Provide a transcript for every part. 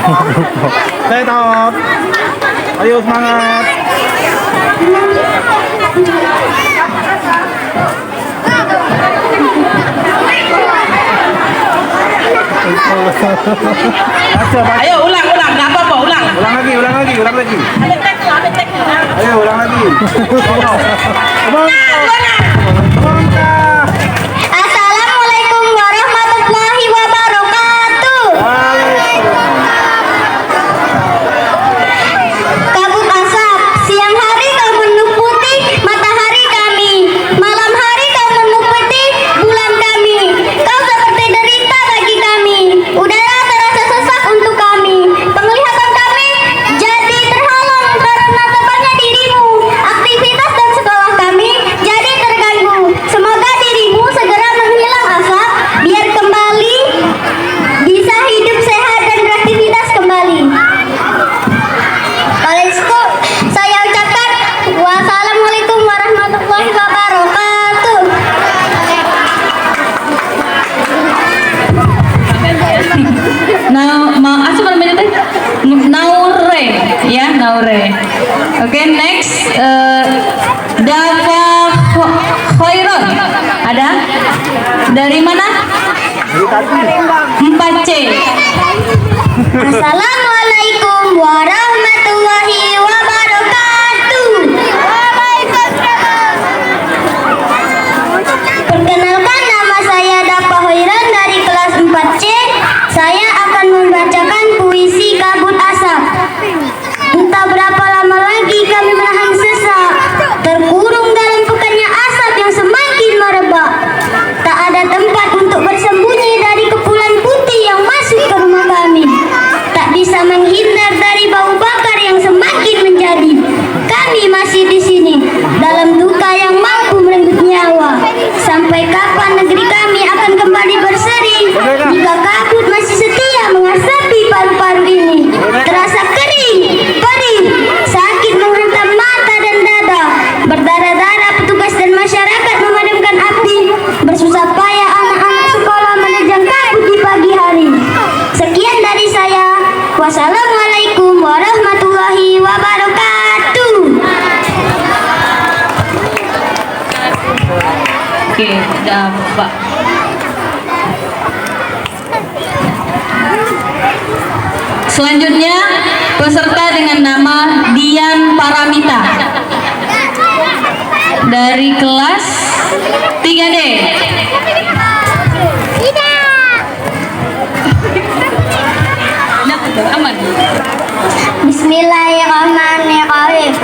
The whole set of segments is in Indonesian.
Saya top. Ayo semangat. Ayo ulang, nggak apa-apa, ulang. Ulang lagi. Ada tekniknya. Ayo ulang lagi. Assalamualaikum warahmatullahi wabarakatuh. Kabut asap, siang hari kau menuputi matahari kami, malam hari kau menuputi bulan kami. Kau seperti derita bagi kami, udara terasa sesak untuk kami. Penglihatan kami jadi terhalang karena tebarnya dirimu. Aktivitas dan sekolah kami jadi terganggu. Semoga dirimu segera menghilang asap, biar kembali bisa hidup sehat dan beraktivitas kembali. Olehku, saya ucapkan wassalamualaikum warahmatullahi wabarakatuh. Now, apa namanya teh? Naure, ya Naure. Oke, next Dava Khairon. Ada? Dari mana? 4C. Assalamualaikum warahmatullahi wabarakatuh. Perkenalkan, nama saya Dava Khairon dari kelas 4C. Saya akan membacakan puisi Kabut Asap. Entah berapa lama lagi kami menahan sesak, terkurung dalam pekatnya asap yang semakin merebak. Tak ada tempat untuk bersembunyi dari kepulan putih yang masuk ke rumah kami. Tak bisa menghindar dari bau bakar yang semakin menjadi. Kami masih di sini dalam duka yang mampu merenggut nyawa. Sampai kapan negeri kami akan kembali berseri jika kabut masih setia mengasapi paru-paru ini? Terasa kering, perih, sakit menghantam mata dan dada. Berdarah-darah petugas dan masyarakat memadamkan api. Bersusah payah anak-anak sekolah menerjang kabut di pagi hari. Sekian dari saya. Wassalamualaikum warahmatullahi wabarakatuh. Oke, Dava. Selanjutnya peserta dengan nama Dian Paramita dari kelas 3D. Aman. Bismillahirrahmanirrahim.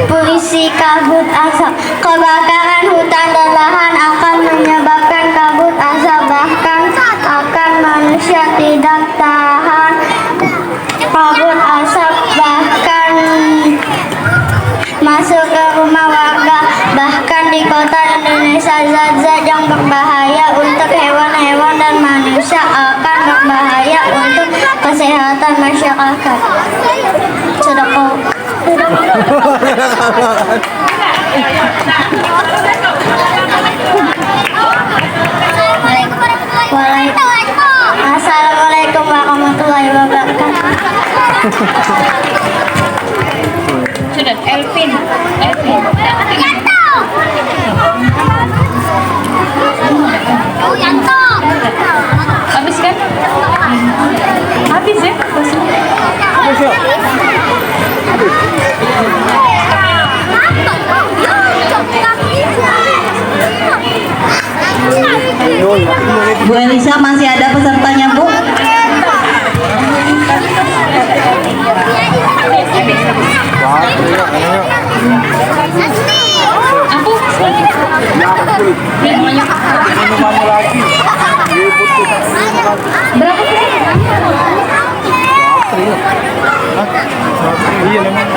Puisi kabut asap. Kebakaran hutan dan lahan akan menyebabkan kabut asap, bahkan akan manusia tidak tahan. Kabut asap bahkan masuk ke rumah warga, bahkan di kota Indonesia. Zat-zat yang berbahaya untuk hewan-hewan dan manusia akan berbahaya untuk kesehatan masyarakat. Sedekah. Assalamualaikum warahmatullahi wabarakatuh. Sudah, Elvin. Habis kan? Habis ya? Bu Elisa, masih ada pesertanya, Bu? Aku? Minuman lagi. Berapa sih? Iya memang.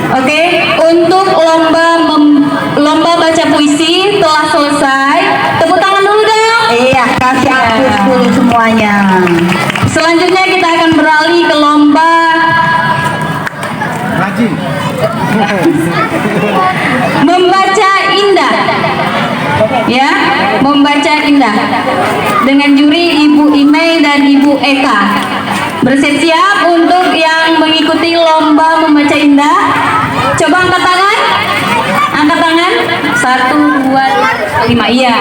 Oke, untuk lomba baca puisi telah selesai. Tepuk tangan dulu dong. Iya, kasih aplaus dulu semuanya. Selanjutnya kita akan beralih ke lomba Rajin. membaca ya, membaca indah dengan juri Ibu Imei dan Ibu Eka. Bersiap-siap untuk yang mengikuti lomba membaca indah. Coba angkat tangan. Angkat tangan. 1, 2, 5. Iya.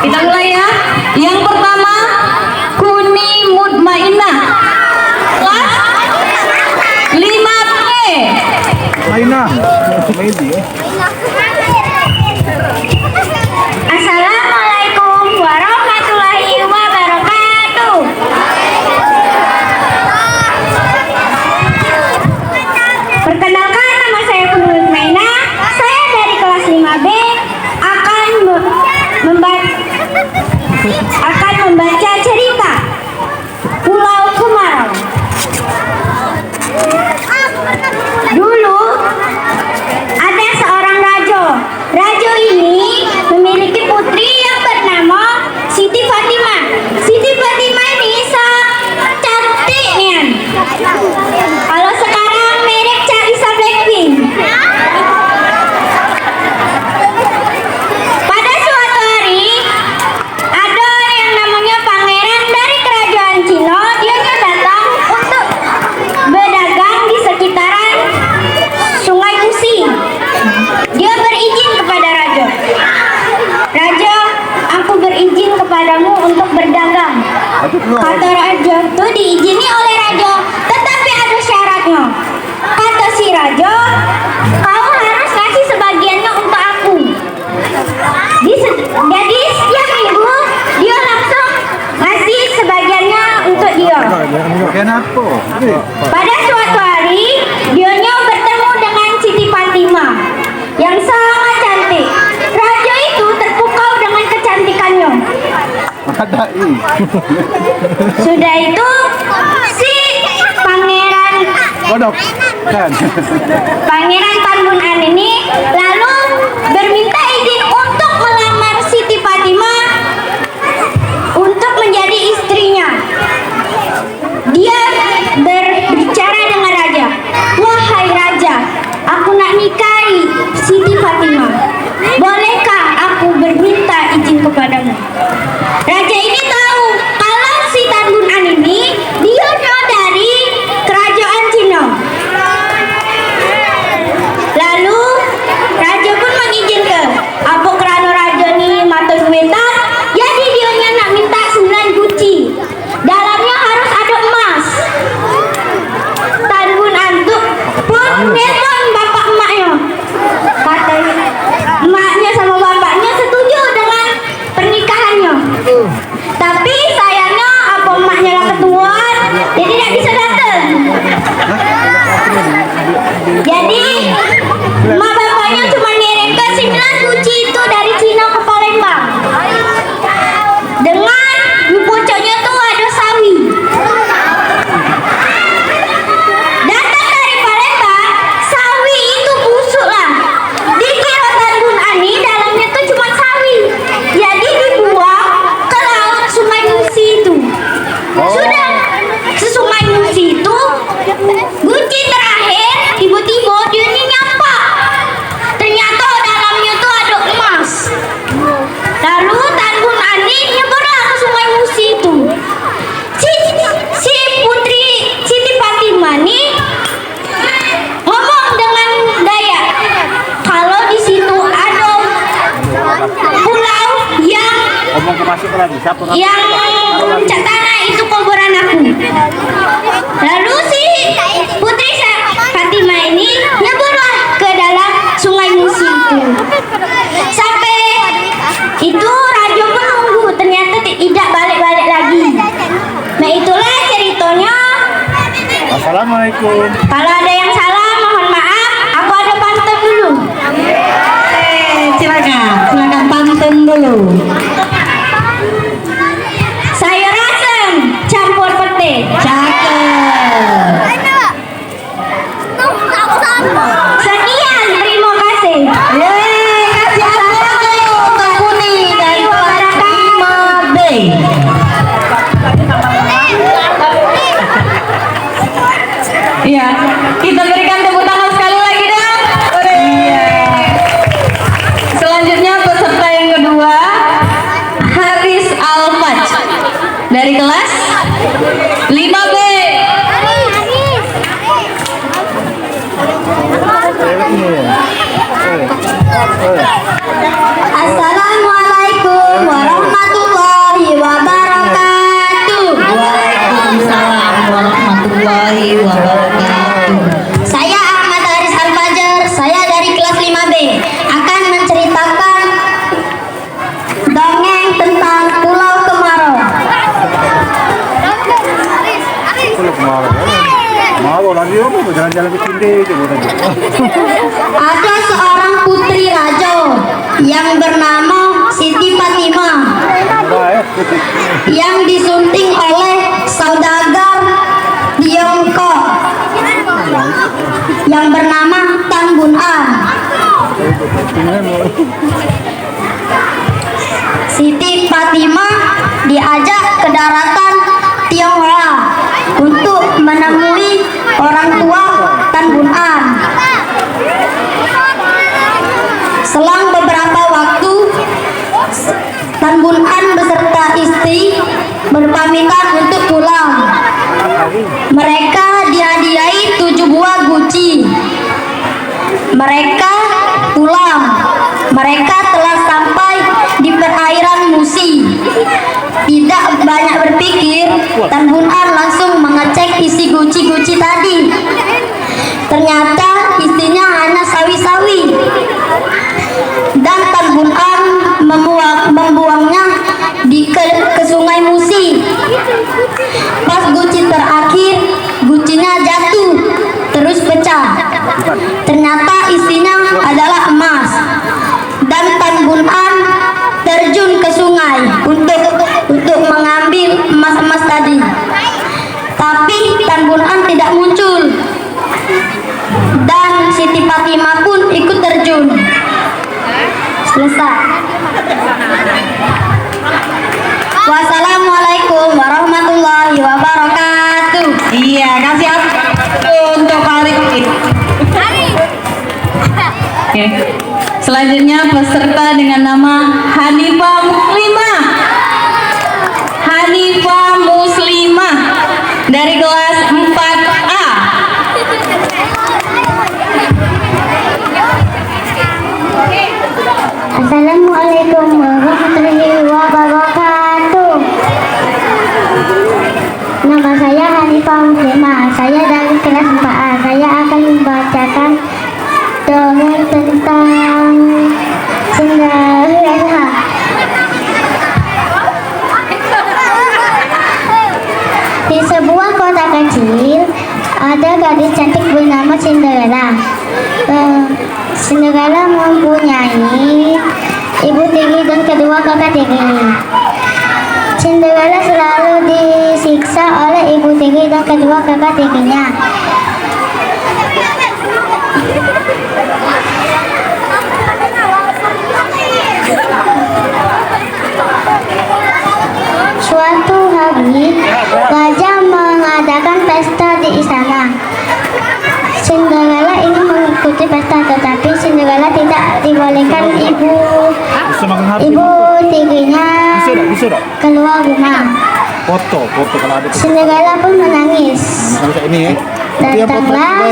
Kita mulai ya. Yang pertama, Kuni Mutmainah. Kelas 5B. Maina. Maybe. Assalamualaikum warahmatullahi wabarakatuh. Perkenalkan, nama saya Kuni Mutmainah. Saya dari kelas 5B akan membaca cerita Pulau Kemarau. Dulu ada seorang raja. Raja ini memiliki putri yang bernama Siti Fatimah. Siti Fatimah ini sangat cantiknya. Kalau sekarang merek Charissa Blackpink. Pada suatu hari ada yang namanya pangeran dari kerajaan Cina. Dia datang untuk berdagang di sekitaran Sungai Musi. Dia berizin kepada raja. Raja, aku berizin kepadamu untuk berdagang. Kata raja, itu diizini oleh raja, tetapi ada syaratnya. Kata si raja, kau harus kasih sebagiannya untuk aku. Jadi setiap minggu dia langsung ngasih sebagiannya untuk dia. Kenapa? Pada suatu hari, dionya bertemu dengan Siti Fatimah yang sangat cantik. Raja itu terpukau dengan kecantikannya. Ada ini. Sudah itu, si pangeran Kodok. Kan. Pangeran Tanbunan ini lalu berminta izin untuk melamar Siti Fatimah untuk menjadi istrinya. Dia berbicara dengan raja. Wahai raja, aku nak nikahi Siti Fatimah. Bolehkah aku berminta izin kepadamu? Raja ini tahu kalau si Tanbunan ini dia dari kerajaan Cina. Lalu raja pun mengizinkan. Apa kerana raja ni mata duitan, jadi dia nak minta 9 guci. Dalamnya harus ada emas. Tanbunan tu pun nelpon bapak emaknya. Kata emaknya sama bapaknya setuju dengan pernikahannya. Tapi sayangnya apa emaknya lah ketuaan, jadi tidak bisa datang. Jadi emak bapaknya cuma ngirimkan 9 guci itu dari Cina ke Palembang. Dengan di pucuknya tuh ada sawi. Datang dari Palembang, sawi itu busuk lah. Dikira Tanbunan ini dalamnya tuh cuma sawi. Jadi dibuang ke laut Sungai Musi itu. Sudah ke Sungai Musi itu, guci terakhir tiba-tiba dia ini nyampak. Ternyata dalamnya tuh ada emas. Lalu Tanbunan ini nyeberlah ke Sungai Musi itu. Si putri Siti Fatimah nih ngomong dengan Dayak kalau di situ ada pulau Omong ke masuk lagi. Siapa? yang puncak tanah itu kuburan aku. Lalu si putri Fatimah ini nyeburlah ke dalam Sungai Musi itu. Sampai itu raja pun nunggu, ternyata tidak balik-balik lagi. Nah itulah ceritanya. Assalamualaikum. Kalau ada yang salah mohon maaf. Aku ada pantun dulu. Silakan pantun dulu. Sayur asem campur pete. Cakep. Sekian, terima kasih. Yeay, kasih tepuk untuk Kuni dari kelas 5B. Iya. Assalamualaikum warahmatullahi wabarakatuh. Waalaikumsalam warahmatullahi wabarakatuh. Saya Ahmad Haris Al-Fajar, saya dari kelas 5B akan menceritakan dongeng tentang Pulau Kemarau. Pulau Kemarau. Mau lagi apa? Jalan-jalan ke Cinde coba tadi. Ada seorang putri raja yang bernama Siti Fatimah yang disunting oleh saudagar Tiongkok yang bernama Tan Bun An. Siti Fatimah diajak ke daratan Tionghoa untuk menemui orang tua Tan Bun An. Selang beberapa waktu, Tan Bun An beserta istri berpamitan untuk pulang. Mereka dihadiahi 7 buah guci. Mereka pulang. Mereka telah sampai di perairan Musi. Tidak banyak berpikir, Tan Bun An langsung mengecek isi guci-guci tadi. Ternyata isinya hanya sawi-sawi. Dan Tan Bun An membuangnya ke sungai Musi. Pas guci terakhir, gucinya jatuh, terus pecah. Ternyata isinya adalah emas. Dan Tan Bun An terjun ke sungai untuk mengambil emas-emas tadi. Tapi Tan Bun An tidak muncul. Dan Siti Fatimah pun ikut terjun. Selesai. Wassalamualaikum warahmatullahi wabarakatuh. Iya, kasih untuk Farid. Oke. Selanjutnya peserta dengan nama Hanifah Muslimah. Hanifah Muslimah dari kelas 4A. Assalamualaikum warahmatullahi wabarakatuh. Nama saya Hanifah Muslimah. Saya dari kelas 4A. Saya akan membacakan dongeng tentang Cinderella. Di sebuah kota kecil ada gadis cantik bernama Cinderella. Cinderella mempunyai ibu tiri dan kedua kakak tiri. Cinderella selalu disiksa oleh ibu tiri dan kedua kakak tirinya. Suatu hari, raja mengadakan pesta di istana. Cinderella ingin mengikuti pesta, tetapi Cinderella tidak dibolehkan ibu tirinya keluar rumah. Foto kalau ada. Cinderella pun menangis. Misalnya ini ya. Datanglah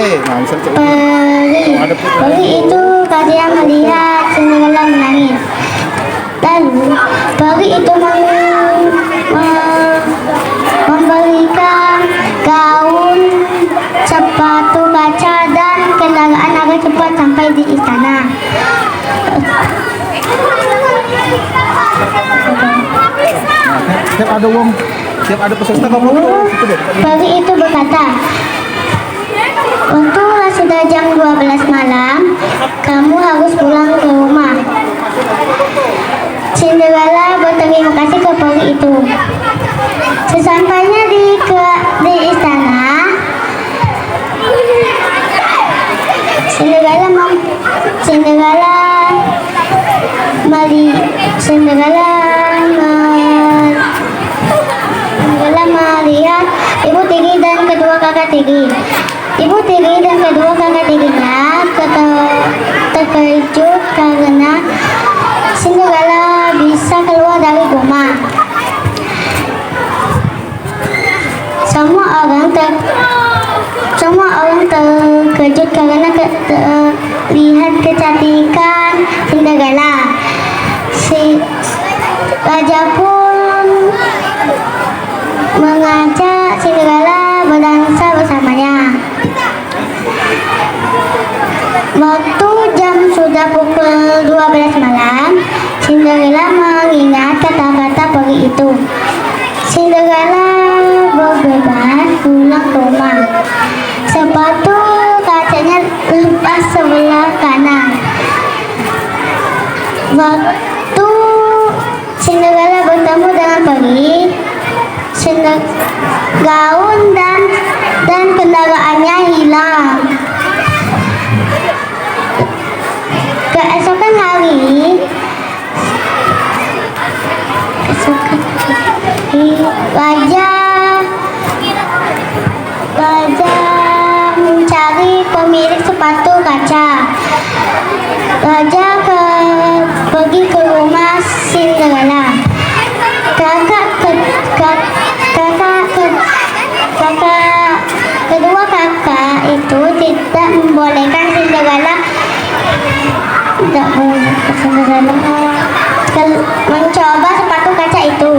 peri itu ketika melihat Cinderella menangis. Lalu peri itu memberikan gaun, sepatu kaca dan kendaraan agar cepat sampai di istana. Tiap ada peserta kamu foto. Peri itu berkata, "Untuklah sudah jam 12 malam, kamu harus pulang ke rumah." Cinderella berterima kasih ke peri itu. Sesampainya di istana, Cinderella melihat ibu tiri dan kedua kakak tiri. Ibu tiri dan kedua kakak tirinya terkejut karena Cinderella bisa keluar dari rumah. Semua orang terkejut karena terlihat kecantikan Cinderella. Si raja pun mengajak Cinderella berdansa bersamanya. Waktu jam sudah pukul 12 malam, Cinderella mengingat kata-kata peri itu. Cinderella berbebas pulang ke rumah. Sepatu kacanya lepas sebelah kanan. Waktu Cinderella bertemu dengan peri, gaun dan kendaraannya hilang. Keesokan hari, Raja mencari pemilik sepatu kaca. Raja pergi ke rumah Cinderella. Kedua kakak itu tidak membolehkan Cinderella mencoba sepatu kaca itu.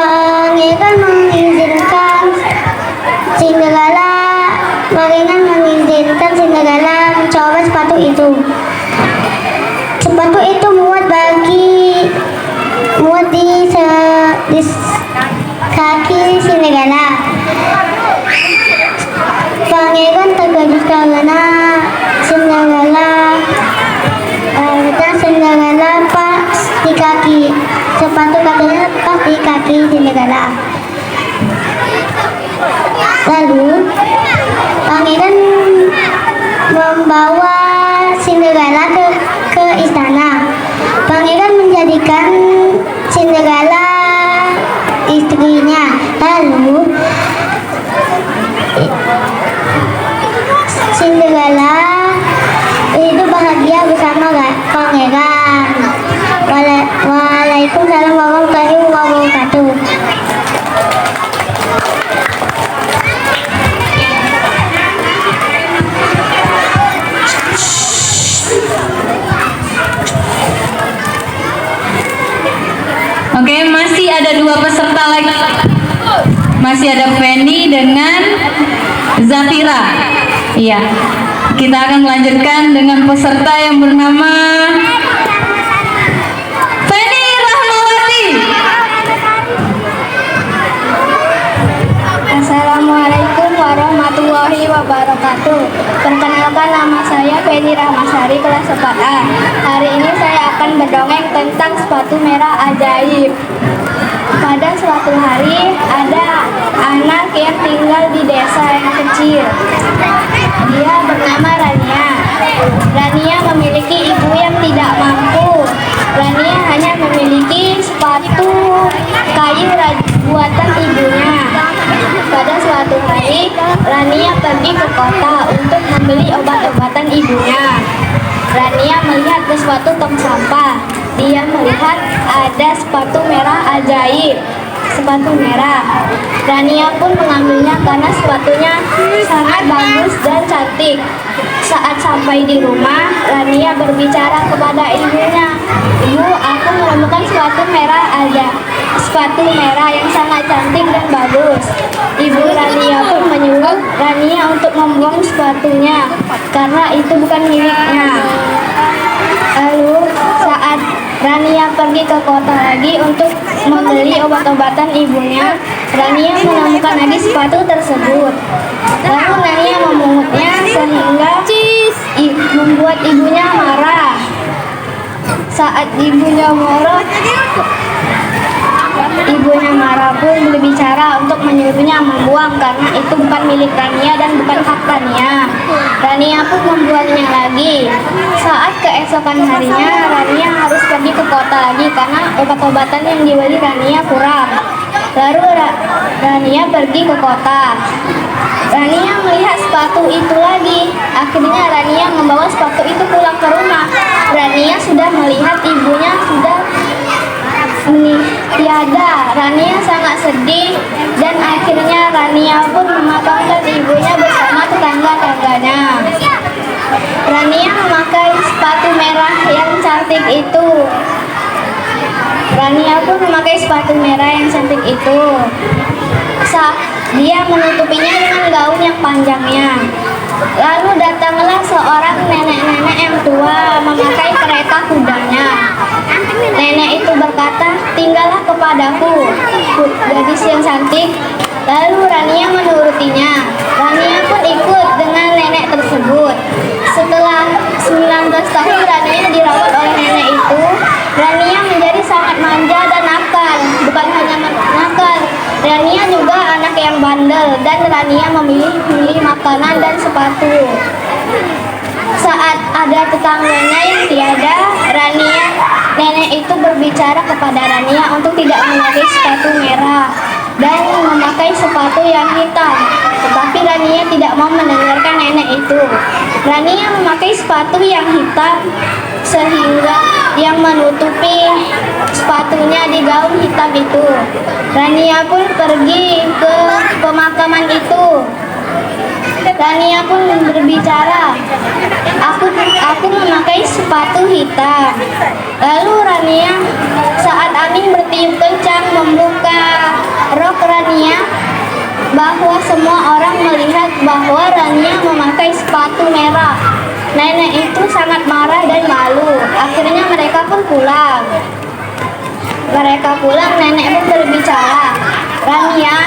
Pangeran mengizinkan Cinderella mencoba sepatu itu. Sepatu itu muat di kaki Cinderella. Pangeran terkejut karena Cinderella pas di kaki. Sepatu kakinya pas di kaki Cinderella. Lalu pangeran membawa Cinderella ke istana. Pangeran menjadikan Cinderella istrinya. Lalu Cinderella hidup bahagia bersama pangeran. Waalaikumsalam warahmatullahi wabarakatuh. Oke, masih ada dua peserta lagi. Masih ada Feni dengan Zafira. Iya. Kita akan melanjutkan dengan peserta yang bernama Feni Rahmawati. Assalamualaikum warahmatullahi wabarakatuh. Perkenalkan, nama saya Feni Rahmasari, kelas 4A. Hari ini saya akan berdongeng tentang sepatu merah ajaib. Pada suatu hari, ada anak yang tinggal di desa yang kecil. Dia bernama Rania. Rania memiliki ibu yang tidak mampu. Rania hanya memiliki sepatu kayu buatan ibunya. Pada suatu hari, Rania pergi ke kota untuk membeli obat-obatan ibunya. Rania melihat di suatu tong sampah. Dia melihat ada sepatu merah ajaib. Sepatu merah. Rania pun mengambilnya karena sepatunya sangat bagus dan cantik. Saat sampai di rumah, Rania berbicara kepada ibunya. "Ibu, aku menemukan sepatu merah sepatu merah yang sangat cantik dan bagus." Ibu Rania pun menyuruh Rania untuk membuang sepatunya karena itu bukan miliknya. Lalu saat Rania pergi ke kota lagi untuk membeli obat-obatan ibunya, Rania menemukan lagi sepatu tersebut. Lalu Rania memungutnya sehingga membuat ibunya marah. Saat ibunya marah pun berbicara untuk menyuruhnya membuang karena itu bukan milik Rania dan bukan hak Rania. Rania pun membuangnya lagi. Saat keesokan harinya, Rania harus pergi ke kota lagi karena obat-obatan yang dibeli Rania kurang. Lalu Rania pergi ke kota. Rania melihat sepatu itu lagi. Akhirnya Rania membawa sepatu itu pulang ke rumah. Rania sudah melihat ibunya sudah tiada. Rania sangat sedih dan akhirnya Rania pun memakamkan ibunya bersama tetangga-tetangganya. Rania memakai sepatu merah yang cantik itu. Rania pun memakai sepatu merah yang cantik itu. Dia menutupinya dengan gaun yang panjangnya. Lalu datanglah seorang nenek-nenek yang tua memakai kereta kudanya. Nenek itu berkata, "Tinggallah kepadaku, gadis yang cantik." Lalu Rania menurutinya. Rania pun ikut dengan nenek tersebut. Setelah 19 tahun Rania dirawat oleh nenek itu, Rania menjadi sangat manja dan nakal. Bukan hanya nakal, Rania juga anak yang bandel dan Rania memilih makanan dan sepatu. Saat ada tetangganya yang tiada, nenek itu berbicara kepada Rania untuk tidak memakai sepatu merah dan memakai sepatu yang hitam. Tetapi Rania tidak mau mendengarkan nenek itu. Rania memakai sepatu yang hitam sehingga yang menutupi sepatunya di gaun hitam itu. Rania pun pergi ke pemakaman itu. Rania pun berbicara, aku memakai sepatu hitam. Lalu Rania saat angin bertiup kencang membuka rok Rania, bahwa semua orang melihat bahwa Rania memakai sepatu merah. Nenek itu sangat marah dan malu. Akhirnya mereka pun pulang. Nenek pun berbicara, "Rania,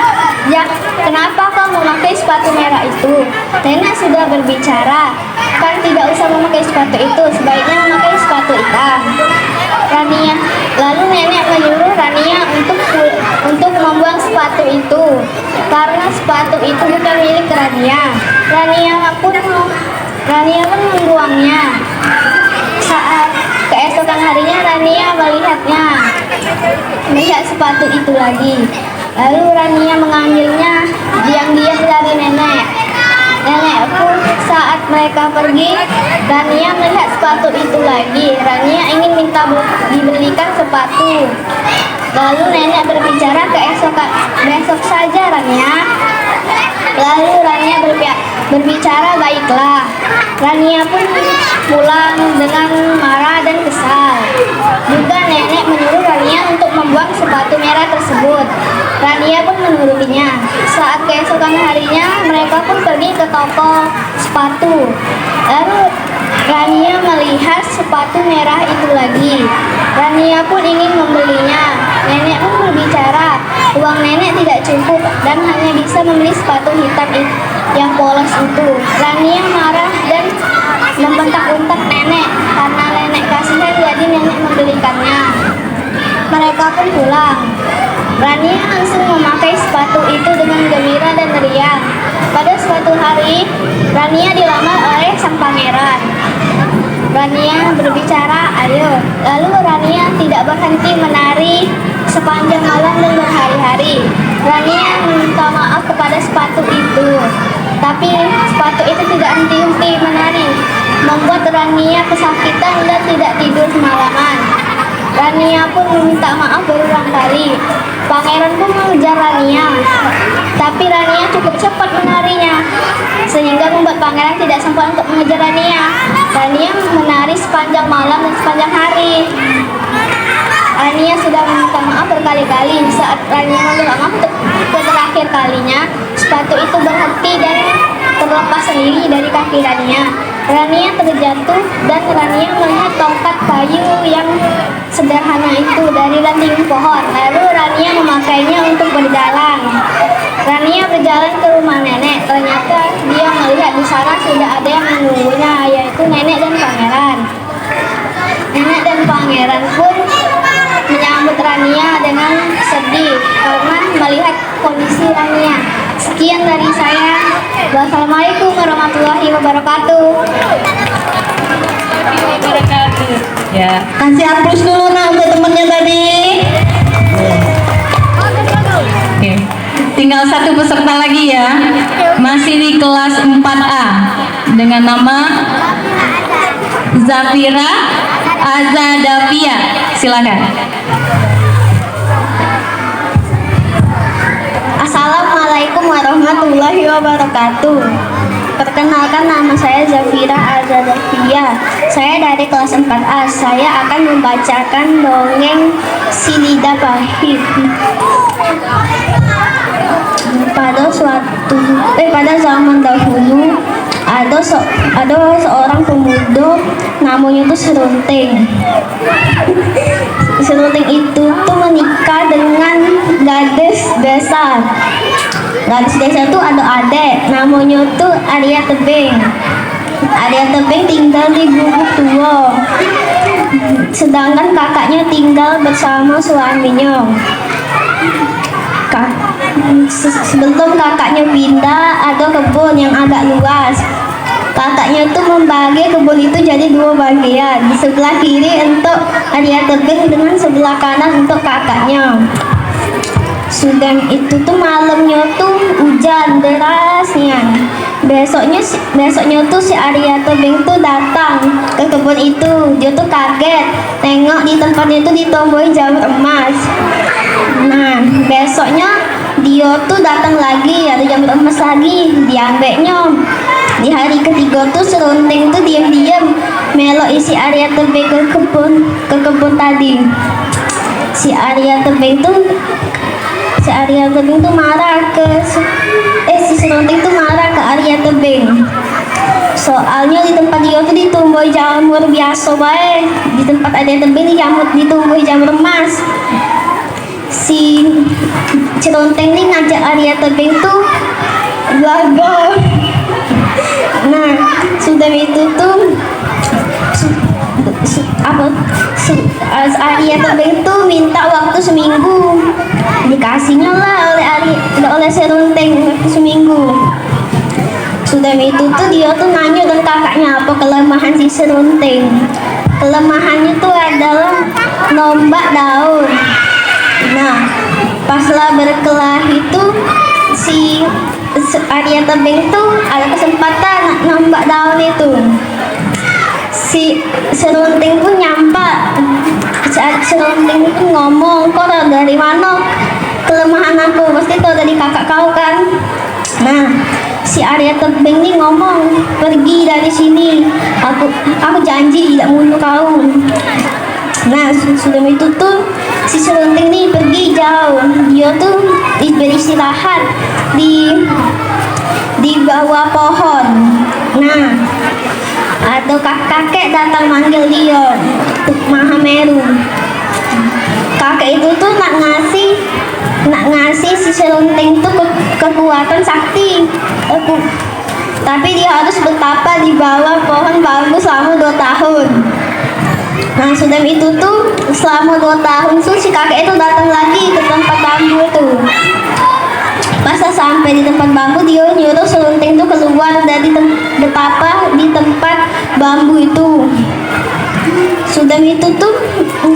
kenapa kau memakai sepatu merah itu?" Nenek sudah berbicara, "Kan tidak usah memakai sepatu itu, sebaiknya memakai sepatu hitam." Lalu nenek menyuruh Rania untuk membuang sepatu itu, karena sepatu itu bukan milik Rania. Rania pun membuangnya. Saat keesokan harinya Rania melihat sepatu itu lagi. Lalu Rania mengambilnya diam-diam dari nenek. Nenek pun saat mereka pergi, Rania melihat sepatu itu lagi. Rania ingin minta dibelikan sepatu. Lalu nenek berbicara, besok saja Rania. Lalu Rania berbicara, "Baiklah." Rania pun pulang dengan marah dan kesal. Juga nenek menyuruh Rania untuk membuang sepatu merah tersebut. Rania pun menurutinya. Saat keesokan harinya, mereka pun pergi ke toko sepatu. Lalu Rania melihat sepatu merah itu lagi. Rania pun ingin membelinya. Nenek pun berbicara, uang nenek tidak cukup dan hanya bisa membeli sepatu hitam yang polos itu. Rania marah dan membentak-bentak nenek karena nenek kasihan, jadi nenek membelikannya. Mereka pun pulang. Rania langsung memakai sepatu itu dengan gembira dan riang. Pada suatu hari, Rania dilamar oleh sang pangeran. Rania berbicara, "Ayo." Lalu Rania tidak berhenti menari sepanjang malam dan berhari-hari. Rania meminta maaf kepada sepatu itu, tapi sepatu itu tidak henti-henti menari, membuat Rania kesakitan dan tidak tidur semalaman. Rania pun meminta maaf berulang kali. Pangeran pun mengejar Rania, tapi Rania cukup cepat menarinya, sehingga membuat pangeran tidak sempat untuk mengejar Rania. Rania menari sepanjang malam dan sepanjang hari. Rania sudah meminta maaf berkali-kali. Saat Rania meminta maaf untuk terakhir kalinya, sepatu itu berhenti dan terlepas sendiri dari kaki Rania. Rania terjatuh dan Rania melihat tongkat kayu yang sederhana itu dari ranting pohon. Lalu Rania memakainya untuk berjalan. Rania berjalan ke rumah nenek. Ternyata dia melihat di sana sudah ada yang menunggunya, yaitu nenek dan pangeran. Nenek dan pangeran pun menyambut Rania dengan sedih karena melihat kondisi Rania. Sekian dari saya. Wassalamualaikum warahmatullahi wabarakatuh. Ya, kasih aplaus dulu untuk temennya tadi. Oke. Tinggal satu peserta lagi ya. Masih di kelas 4A dengan nama Zafira Azadavia. Silakan. Assalamualaikum warahmatullahi wabarakatuh. Perkenalkan, nama saya Zafira Azadafia. Saya dari kelas 4A. Saya akan membacakan dongeng Si Lidah Pahit. Pada zaman dahulu ada seorang pemuda namanya tuh Serunting. Serunting itu tuh menikah dengan gadis desa. Gadis desa tuh ada adik namanya tuh Arya Tebing. Arya Tebing tinggal di gubuk tua, sedangkan kakaknya tinggal bersama suaminya. Sebelum kakaknya pindah, ada kebun yang agak luas. Kakaknya tuh membagi kebun itu jadi 2 bagian. Di sebelah kiri untuk Arya Tebing dengan sebelah kanan untuk kakaknya. Sudah itu tuh malamnya tuh hujan derasnya. Besoknya tuh si Arya Tebing tuh datang ke kebun itu. Dia tuh kaget tengok di tempatnya itu ditombohin jamur emas. Nah, besoknya dia tuh datang lagi, ada jamur emas lagi, diambilnya. Di hari ketiga tuh Serunting tuh diam-diam melok isi Arya Tebing ke kebun tadi. Si Arya Tebing tuh marah si Serunting tuh marah ke Arya Tebing. Soalnya di tempat dia tuh ditumbuhi jamur biasa baik. Di tempat Arya Tebing ditumbuhi jamur emas. Si Serunting nih ngajak Arya Tebing tuh gagal. Nah, sudah itu tuh Arya Tebing tuh minta waktu seminggu. Dikasihnya lah oleh Serunting waktu seminggu. Sudah itu tuh dia tuh nanya dan kakaknya apa kelemahan si Serunting. Kelemahannya tuh adalah nombak daun. Nah, paslah berkelahi itu si Arya Tebing tuh ada kesempatan nombak daun itu. Si Serunting pun nyampak. Serunting pun ngomong, kau tahu dari mana kelemahan aku? Pasti tahu dari kakak kau kan? Nah, si Arya Tebing nih ngomong, pergi dari sini. Aku janji tidak bunuh kau. Nah, sudah itu tuh si Serunting nih pergi jauh. Dia tuh beristirahat di bawah pohon. Nah, ada kakek datang manggil dia, Mahameru. Kakek itu tuh nak ngasih si Serunting tuh kekuatan sakti. Tapi dia harus bertapa di bawah pohon bambu selama 2 tahun. Nah, sudah itu tuh selama 2 tahun tuh si kakek itu datang lagi ke tempat bambu itu. Pas sampai di tempat bambu, dia nyuruh Serunting tuh keluar dari betapa di tempat bambu itu. Sudah itu tuh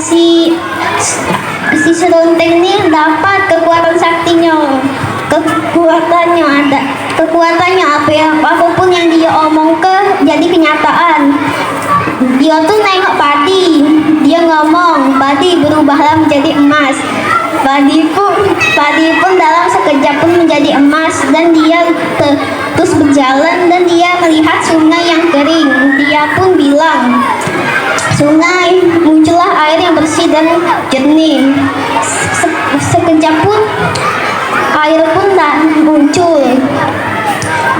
si Serunting ini dapat kekuatan saktinya. Kekuatannya apapun yang dia omong jadi kenyataan. Dia tuh nengok padi, dia ngomong padi berubahlah menjadi emas. Padi pun dalam sekejap pun menjadi emas, dan dia terus berjalan dan dia melihat sungai yang kering. Dia pun bilang, sungai, muncullah air yang bersih dan jernih. Sekejap pun air pun tak muncul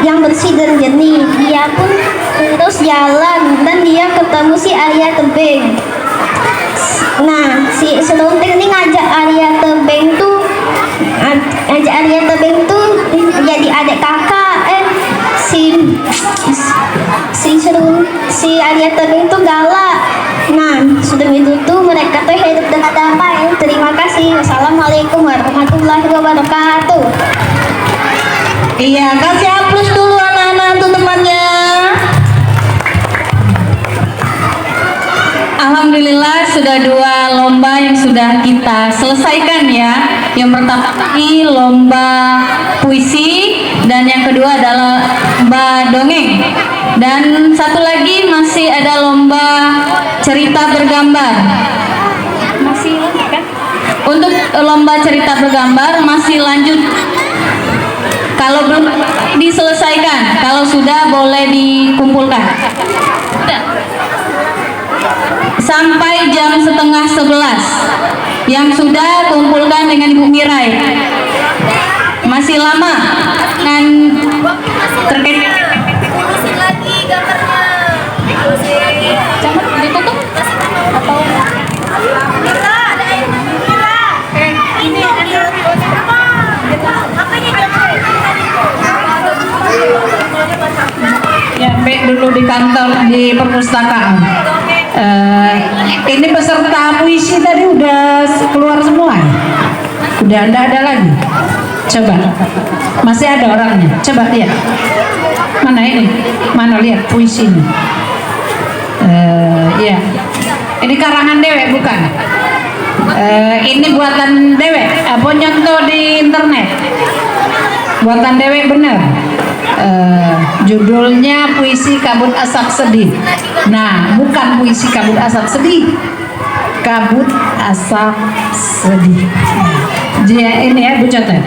yang bersih dan jernih. Dia pun terus jalan dan dia ketemu si Arya Tebing. Nah, si Serunting ini ngajak Arya Tebing tuh jadi adik kakak. Si Arya Tebing tuh galak. Nah, sudah itu tuh mereka tuh hidup dengan damai. Terima kasih. Wassalamualaikum warahmatullahi wabarakatuh. Iya, kasih aplaus dulu anak-anak untuk temannya. Alhamdulillah sudah 2 lomba yang sudah kita selesaikan ya. Yang pertama ini lomba puisi dan yang kedua adalah lomba dongeng. Dan satu lagi masih ada lomba cerita bergambar. Masih kan? Untuk lomba cerita bergambar masih lanjut. Kalau belum diselesaikan. Kalau sudah boleh dikumpulkan. Sampai jam 10:30. Yang sudah kumpulkan dengan Ibu Mirai. Masih lama kan terkait. Urusin lagi gambarnya. Urusin lagi. Ditutup atau Mira, ada air Mira. Ini ada apa? Apanya gambar? Ya, baik dulu di kantor di perpustakaan. Ini peserta puisi tadi udah keluar semua ya? Udah ada lagi? Coba, masih ada orangnya. Coba lihat. Mana ini? Mana lihat puisinya? Ya, ini karangan dewek bukan? Ini buatan dewek. Apa nyontoh di internet? Buatan dewek bener. Judulnya Puisi Kabut Asap Sedih. Nah, bukan puisi kabut asap sedih, kabut asap sedih. Dia ini ya Bu Cotet.